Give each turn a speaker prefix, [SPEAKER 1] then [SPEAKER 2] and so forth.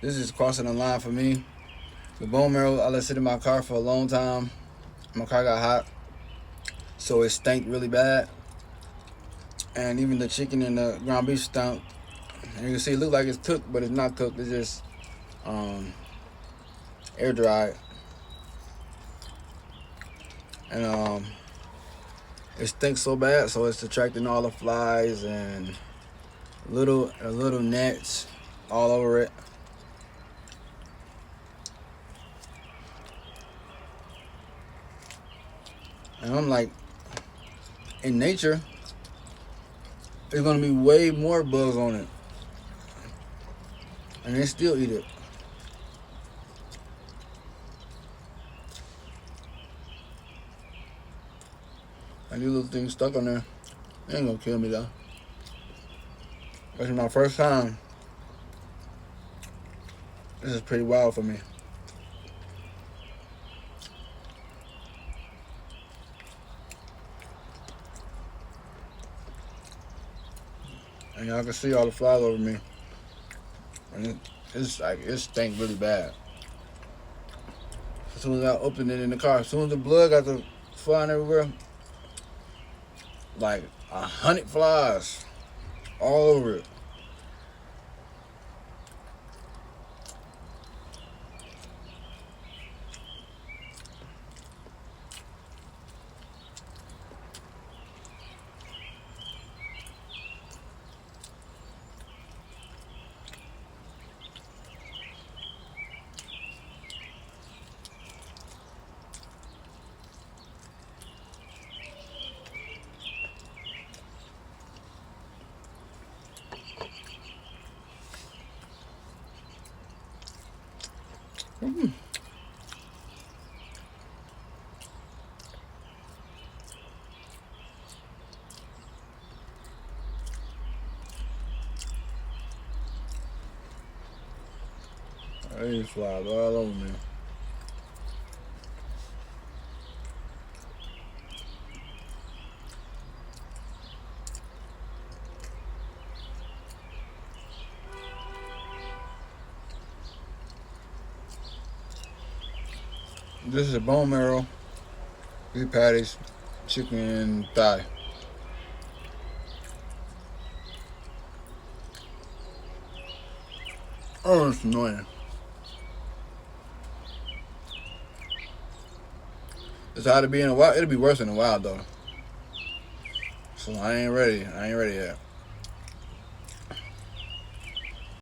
[SPEAKER 1] This is crossing the line for me. The bone marrow, I let sit in my car for a long time. My car got hot, so it stank really bad. And even the chicken and the ground beef stank. And you can see it look like it's cooked, but it's not cooked. It's just um, air dried. And it stinks so bad, so it's attracting all the flies and little gnats all over it. And I'm like, in nature, there's gonna be way more bugs on it, and they still eat it. And these little things stuck on there, they ain't gonna kill me though. This is my first time. This is pretty wild for me. And y'all can see all the flies over me. And it's like, it stank really bad. As soon as I opened it in the car, as soon as the blood got the flying everywhere, like 100 flies all over it. Mm. These flies all over me. This is a bone marrow, beef patties, chicken thigh. Oh, it's annoying. It's how to be in the wild. It'll be worse in the wild though. So I ain't ready. I ain't ready yet.